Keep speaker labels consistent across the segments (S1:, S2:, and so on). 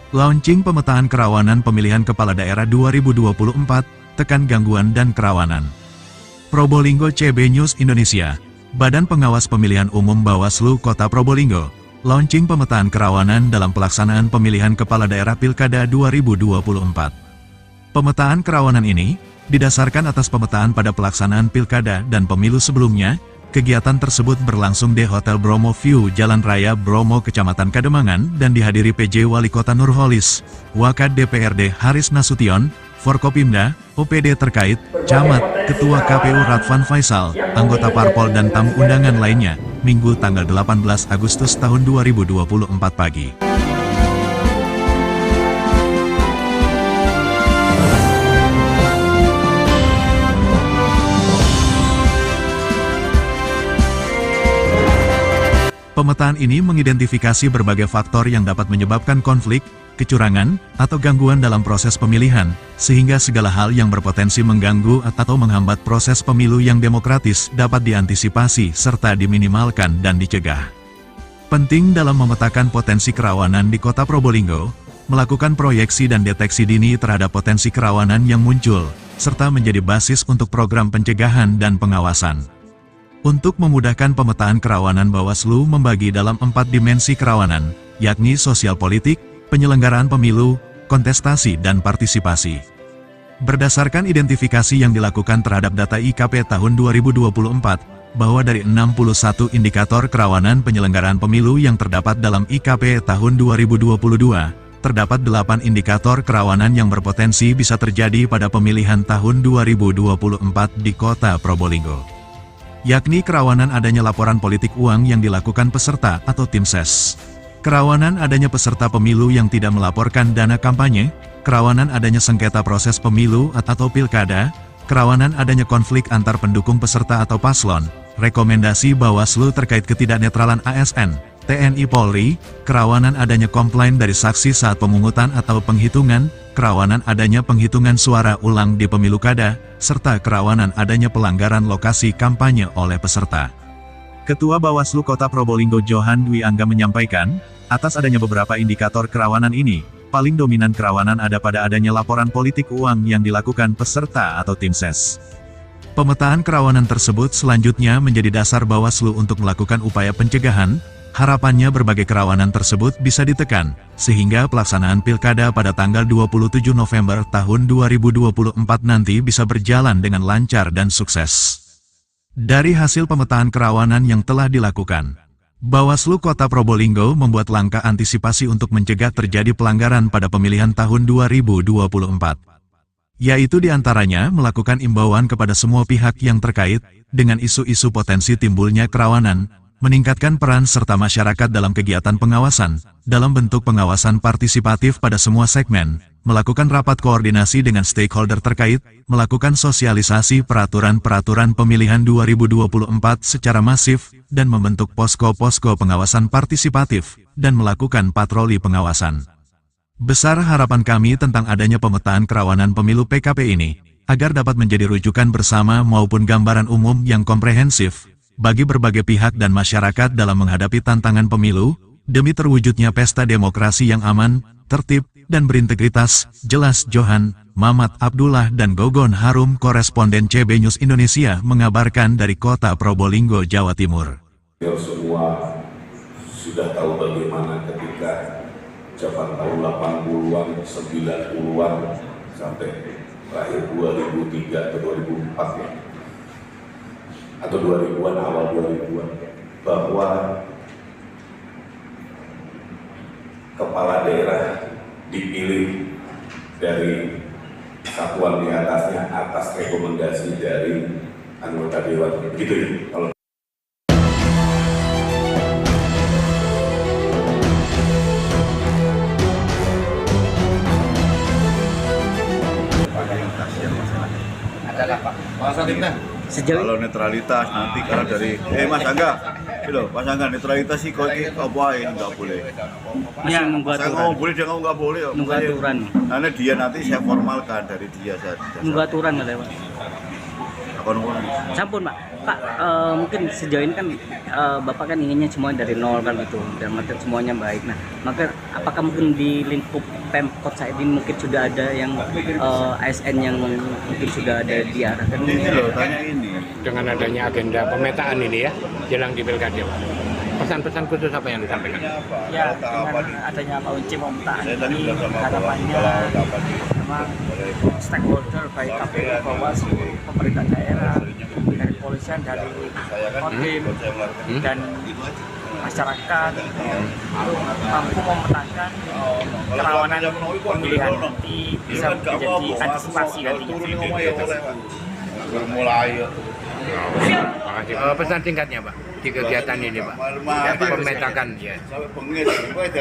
S1: Launching pemetaan kerawanan pemilihan kepala daerah 2024, tekan gangguan dan kerawanan. Probolinggo CB News Indonesia, Badan Pengawas Pemilihan Umum Bawaslu Kota Probolinggo, launching pemetaan kerawanan dalam pelaksanaan pemilihan kepala daerah Pilkada 2024. Pemetaan kerawanan ini didasarkan atas pemetaan pada pelaksanaan Pilkada dan pemilu sebelumnya. Kegiatan tersebut berlangsung di Hotel Bromo View, Jalan Raya Bromo, Kecamatan Kademangan, dan dihadiri PJ Wali Kota Nurholis, Wakad DPRD Haris Nasution, Forkopimda, OPD terkait, Camat, Ketua KPU Radvan Faisal, anggota Parpol dan tamu undangan lainnya, Minggu tanggal 18 Agustus tahun 2024 pagi. Pemetaan ini mengidentifikasi berbagai faktor yang dapat menyebabkan konflik, kecurangan, atau gangguan dalam proses pemilihan, sehingga segala hal yang berpotensi mengganggu atau menghambat proses pemilu yang demokratis dapat diantisipasi serta diminimalkan dan dicegah. Penting dalam memetakan potensi kerawanan di Kota Probolinggo, melakukan proyeksi dan deteksi dini terhadap potensi kerawanan yang muncul, serta menjadi basis untuk program pencegahan dan pengawasan. Untuk memudahkan pemetaan kerawanan, Bawaslu membagi dalam 4 dimensi kerawanan, yakni sosial politik, penyelenggaraan pemilu, kontestasi dan partisipasi. Berdasarkan identifikasi yang dilakukan terhadap data IKP tahun 2024, bahwa dari 61 indikator kerawanan penyelenggaraan pemilu yang terdapat dalam IKP tahun 2022, terdapat 8 indikator kerawanan yang berpotensi bisa terjadi pada pemilihan tahun 2024 di Kota Probolinggo. Yakni kerawanan adanya laporan politik uang yang dilakukan peserta atau tim ses, kerawanan adanya peserta pemilu yang tidak melaporkan dana kampanye, kerawanan adanya sengketa proses pemilu atau pilkada, kerawanan adanya konflik antar pendukung peserta atau paslon, rekomendasi Bawaslu terkait ketidaknetralan ASN, TNI Polri, kerawanan adanya komplain dari saksi saat pemungutan atau penghitungan, kerawanan adanya penghitungan suara ulang di pemilu kada, serta kerawanan adanya pelanggaran lokasi kampanye oleh peserta. Ketua Bawaslu Kota Probolinggo Johan Dwi Angga menyampaikan, atas adanya beberapa indikator kerawanan ini, paling dominan kerawanan ada pada adanya laporan politik uang yang dilakukan peserta atau tim ses. Pemetaan kerawanan tersebut selanjutnya menjadi dasar Bawaslu untuk melakukan upaya pencegahan. Harapannya berbagai kerawanan tersebut bisa ditekan, sehingga pelaksanaan Pilkada pada tanggal 27 November tahun 2024 nanti bisa berjalan dengan lancar dan sukses. Dari hasil pemetaan kerawanan yang telah dilakukan, Bawaslu Kota Probolinggo membuat langkah antisipasi untuk mencegah terjadi pelanggaran pada pemilihan tahun 2024. Yaitu diantaranya melakukan imbauan kepada semua pihak yang terkait dengan isu-isu potensi timbulnya kerawanan, meningkatkan peran serta masyarakat dalam kegiatan pengawasan, dalam bentuk pengawasan partisipatif pada semua segmen, melakukan rapat koordinasi dengan stakeholder terkait, melakukan sosialisasi peraturan-peraturan pemilihan 2024 secara masif, dan membentuk posko-posko pengawasan partisipatif, dan melakukan patroli pengawasan. Besar harapan kami tentang adanya pemetaan kerawanan pemilu PKP ini, agar dapat menjadi rujukan bersama maupun gambaran umum yang komprehensif, bagi berbagai pihak dan masyarakat dalam menghadapi tantangan pemilu, demi terwujudnya pesta demokrasi yang aman, tertib, dan berintegritas. Jelas Johan, Mamat Abdullah dan Gogon Harum, koresponden CB News Indonesia mengabarkan dari Kota Probolinggo, Jawa Timur.
S2: Semua sudah tahu bagaimana ketika zaman tahun 80-an, 90-an, sampai terakhir 2003 atau 2004 ya. Atau 2000-an, awal 2000-an, bahwa kepala daerah dipilih dari satuan di atasnya atas rekomendasi dari anggota dewan, begitu ya? Kalau
S3: adalah Pak.
S4: Sejauh kalau netralitas nanti kalau dari Mas Angga, itu Mas Angga netralitas sih kok ini apa ini nggak boleh.
S3: Masih nunggu
S4: Saya
S3: aturan.
S4: ngomong boleh dia ngomong nggak boleh.
S3: Nunggu aturan.
S4: Karena dia nanti saya formalkan dari dia saya.
S3: Nunggu aturan nggak lewat.
S4: Apa nunggu?
S3: Sampun Pak. Pak, mungkin sejauh ini kan Bapak kan inginnya semua dari nol kan gitu, dan materi semuanya baik. Nah, maka apa apakah mungkin di lingkup Pemkot saat ini mungkin sudah ada yang ASN yang mungkin sudah ada diarahkan
S4: Ini loh, tanya ini.
S5: Dengan adanya agenda pemetaan ini ya, jelang di Pilkada, Pak. Pesan-pesan khusus apa yang disampaikan?
S3: Ya, dengan adanya Pak Unci pemetaan
S4: Saya tadi
S3: ini
S4: sudah sama
S3: harapannya
S4: kapan
S3: memang stakeholder baik KPU, Bawaslu, pemerintah daerah, dari kepolisian, dari Kodim dan masyarakat mampu memetakan kerawanan pemilihan nanti bisa menjadi antisipasi nantinya.
S4: Bermulai.
S5: Makasih. Pesan singkatnya Pak di kegiatan ini Pak, pemetakan ya.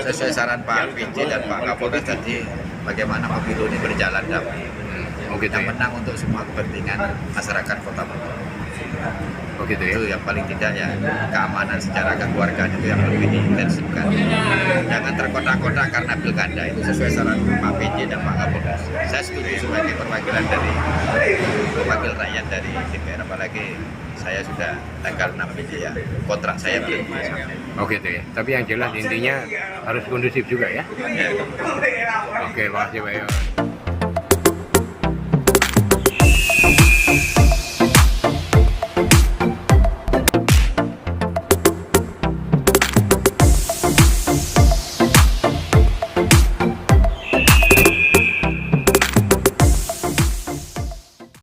S6: Sesuai saran Pak PJ dan Pak Kapolres tadi, bagaimana pemilu ini berjalan damai.
S5: Begitu
S6: Yang
S5: ya.
S6: menang untuk semua kepentingan masyarakat Kota Bogor.
S5: Begitu ya.
S6: Itu yang paling tidak ya, keamanan secara kekeluargaan itu yang lebih diintensifkan. Jangan terkotak-kotak karena pilkada, itu sesuai saran Pak PJ dan Pak Kapolres. Saya setuju sebagai perwakilan dari wakil rakyat dari DPR, apalagi saya sudah tanggal 6 ini ya, kontrak saya belum sampai.
S5: Begitu ya. Tapi yang jelas intinya harus kondusif juga ya.
S6: Ya.
S5: Oke, makasih Pak.